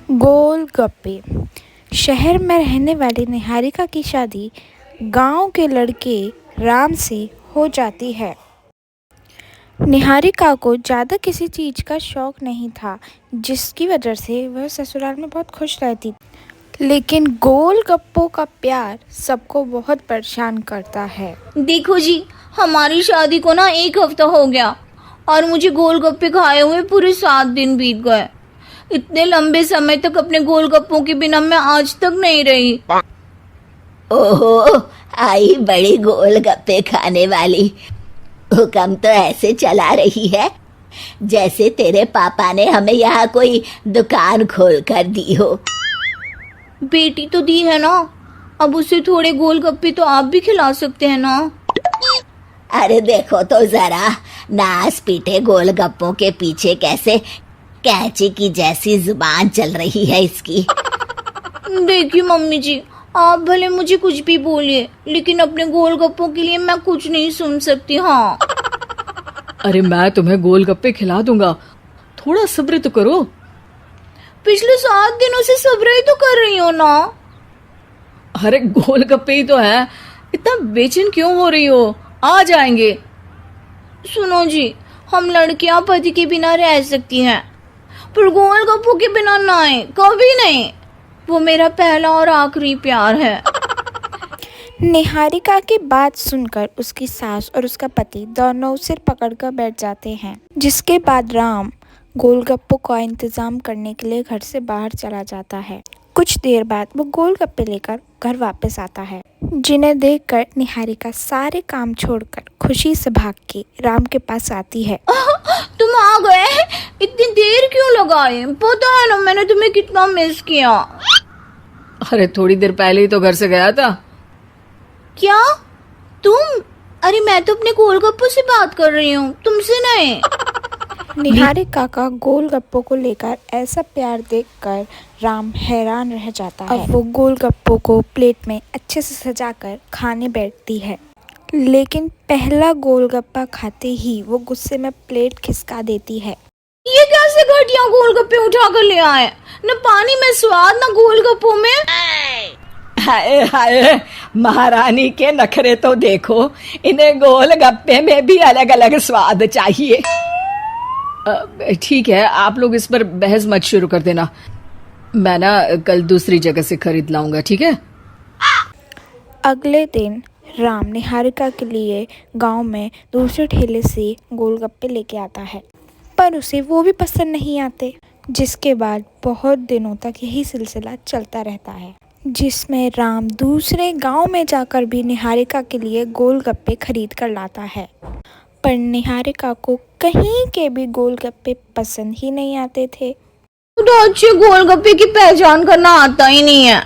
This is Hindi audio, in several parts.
गोलगप्पे। शहर में रहने वाली निहारिका की शादी गांव के लड़के राम से हो जाती है। निहारिका को ज़्यादा किसी चीज़ का शौक नहीं था, जिसकी वजह से वह ससुराल में बहुत खुश रहती। लेकिन गोलगप्पों का प्यार सबको बहुत परेशान करता है। देखो जी, हमारी शादी को ना 1 हफ्ता हो गया और मुझे गोलगप्पे खाए हुए पूरे 7 दिन बीत गए। इतने लंबे समय तक अपने गोलगप्पों के बिना मैं आज तक नहीं रही। ओहो, आई बड़ी गोलगप्पे खाने वाली। हुक्म तो ऐसे चला रही है जैसे तेरे पापा ने हमें यहाँ कोई दुकान खोल कर दी हो। बेटी तो दी है ना, अब उसे थोड़े गोलगप्पे तो आप भी खिला सकते हैं ना। अरे देखो तो जरा, नास पीटे गोलगप्पों के पीछे कैसे कैंची की जैसी जुबान चल रही है इसकी। देखिए मम्मी जी, आप भले मुझे कुछ भी बोलिए, लेकिन अपने गोलगप्पों के लिए मैं कुछ नहीं सुन सकती। हाँ, अरे मैं तुम्हें गोलगप्पे खिला दूंगा, थोड़ा सब्र तो करो। पिछले 7 दिनों से सब्र ही तो कर रही हो ना। अरे गोलगप्पे ही तो है, इतना बेचैन क्यों हो रही हो? आ जाएंगे। सुनो जी, हम लड़कियां पति के बिना रह सकती हैं, पर गोलगप्पों के बिना नहीं, कभी नहीं। वो मेरा पहला और आखिरी प्यार है। निहारिका की बात सुनकर उसकी सास और उसका पति दोनों सिर पकड़कर बैठ जाते हैं। जिसके बाद राम गोलगप्पों का इंतजाम करने के लिए घर से बाहर चला जाता है। कुछ देर बाद वो गोलगप्पे लेकर घर वापस आता है, जिन्हें देखकर निहारिका सारे काम छोड़कर खुशी से भाग के राम के पास आती है। तुम आ गए? इतनी देर क्यों लगाई? पता है ना मैंने तुम्हें कितना मिस किया। अरे थोड़ी देर पहले ही तो घर से गया था। क्या तुम? अरे मैं तो अपने गोलगप्पों से बात कर रही हूँ, तुमसे नहीं। निहारिका का गोलगप्पों को लेकर ऐसा प्यार देखकर राम हैरान रह जाता है। अब वो गोलगप्पों को प्लेट में अच्छे से सजाकर खाने बैठती है, लेकिन पहला गोलगप्पा खाते ही वो गुस्से में प्लेट खिसका देती है। ये कैसे घटिया गोलगप्पे उठा कर ले आए? न पानी में स्वाद, न गोलगप्पों में। हाय हाय, महारानी के नखरे तो देखो, इन्हें गोलगप्पे में भी अलग अलग स्वाद चाहिए। ठीक है, आप लोग इस पर बहस मत शुरू कर देना। मैं ना कल दूसरी जगह से खरीद लाऊंगा, ठीक है? अगले दिन राम निहारिका के लिए गांव में दूसरे ठेले से गोलगप्पे लेके आता है, पर उसे वो भी पसंद नहीं आते। जिसके बाद बहुत दिनों तक यही सिलसिला चलता रहता है, जिसमें राम दूसरे गांव में जाकर भी निहारिका के लिए गोलगप्पे खरीद कर लाता है, पर निहारिका को कहीं के भी गोलगप्पे पसंद ही नहीं आते थे। तो अच्छे गोलगप्पे की पहचान करना आता ही नहीं है।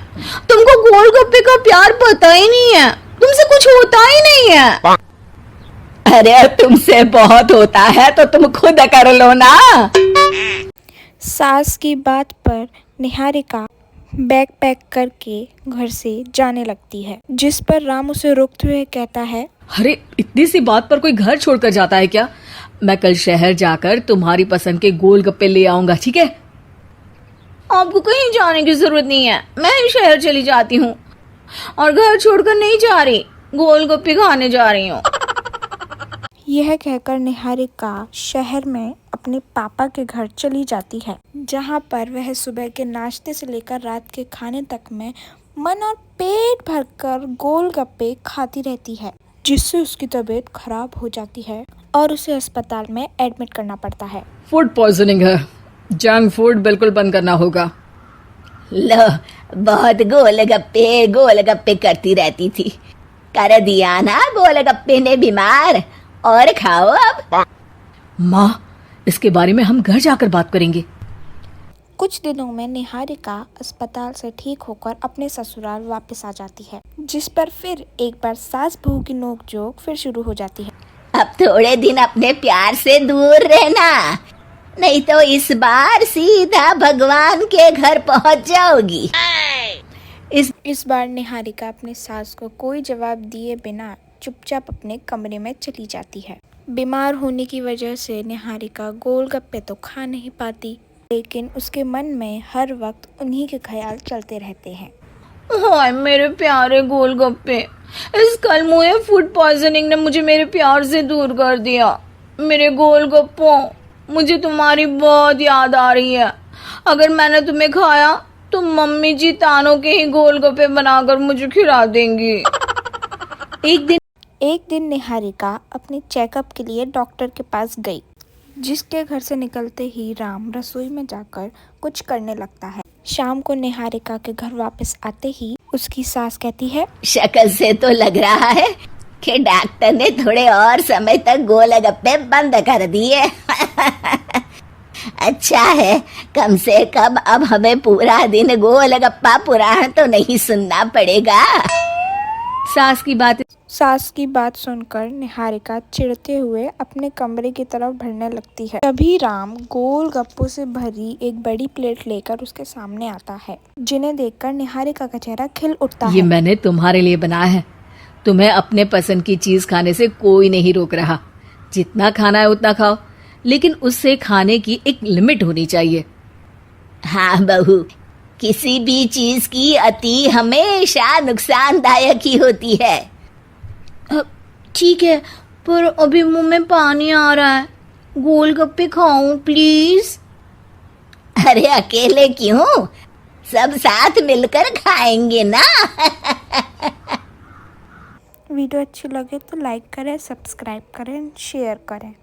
तुमको गोलगप्पे का प्यार पता ही नहीं है, तुमसे कुछ होता ही नहीं है। अरे तुमसे बहुत होता है तो तुम खुद कर लो ना। सास की बात पर निहारिका बैग पैक करके घर से जाने लगती है, जिस पर राम उसे रोकते हुए कहता है, अरे इतनी सी बात पर कोई घर छोड़कर जाता है क्या? मैं कल शहर जाकर तुम्हारी पसंद के गोलगप्पे ले आऊंगा, ठीक है? आपको कहीं जाने की जरूरत नहीं है, मैं ही शहर चली जाती हूँ और घर छोड़कर नहीं जा रही, गोलगप्पे खाने जा रही हूँ। यह कहकर निहारिका शहर में अपने पापा के घर चली जाती है, जहाँ पर वह सुबह के नाश्ते से लेकर रात के खाने तक में मन और पेट भरकर गोलगप्पे खाती रहती है, जिससे उसकी तबीयत खराब हो जाती है और उसे अस्पताल में एडमिट करना पड़ता है। फूड पॉइजनिंग है, जंक फूड बिल्कुल बंद करना होगा। लो, बहुत गोलगप्पे गोलगप्पे करती रहती थी, कर दिया ना गोलगप्पे ने बीमार। और खाओ अब। माँ, इसके बारे में हम घर जाकर बात करेंगे। कुछ दिनों में निहारिका अस्पताल से ठीक होकर अपने ससुराल वापस आ जाती है, जिस पर फिर एक बार सास बहू की नोकझोंक फिर शुरू हो जाती है। अब थोड़े दिन अपने प्यार से दूर रहना, नहीं तो इस बार सीधा भगवान के घर पहुंच जाओगी। इस बार निहारिका अपनी सास को कोई जवाब दिए बिना चुपचाप अपने कमरे में चली जाती है। बीमार होने की वजह से निहारिका गोलगप्पे तो खा नहीं पाती, लेकिन उसके मन में हर वक्त उन्हीं के ख्याल चलते रहते हैं। हाय मेरे प्यारे गोलगप्पे, इस कल मुझे फूड पॉइजनिंग ने मुझे मेरे प्यार से दूर कर दिया। मेरे गोलगप्पों, मुझे तुम्हारी बहुत याद आ रही है। अगर मैंने तुम्हें खाया तो मम्मी जी तानों के ही गोलगप्पे बनाकर मुझे खिला देंगी। एक दिन निहारिका अपने चेकअप के लिए डॉक्टर के पास गई, जिसके घर से निकलते ही राम रसोई में जाकर कुछ करने लगता है। शाम को निहारिका के घर वापस आते ही उसकी सास कहती है, शक्ल से तो लग रहा है कि डॉक्टर ने थोड़े और समय तक गोलगप्पे बंद कर दिए। अच्छा है, कम से कम अब हमें पूरा दिन गोलगप्पा पुराण तो नहीं सुनना पड़ेगा। सास की बात सुनकर निहारिका चिढ़ते हुए अपने कमरे की तरफ बढ़ने लगती है। तभी राम गोलगप्पों से भरी एक बड़ी प्लेट लेकर उसके सामने आता है, जिन्हें देखकर निहारिका का चेहरा खिल उठता ये है। मैंने तुम्हारे लिए बनाया है। तुम्हें अपने पसंद की चीज खाने से कोई नहीं रोक रहा। जितना खाना है उतना खाओ, लेकिन उससे खाने की एक लिमिट होनी चाहिए। हाँ बहू, किसी भी चीज की अति हमेशा नुकसानदायक ही होती है। ठीक है, पर अभी मुंह में पानी आ रहा है। गोलगप्पे खाऊं प्लीज? अरे अकेले क्यों, सब साथ मिलकर खाएंगे ना। वीडियो अच्छी लगे तो लाइक करें, सब्सक्राइब करें, शेयर करें।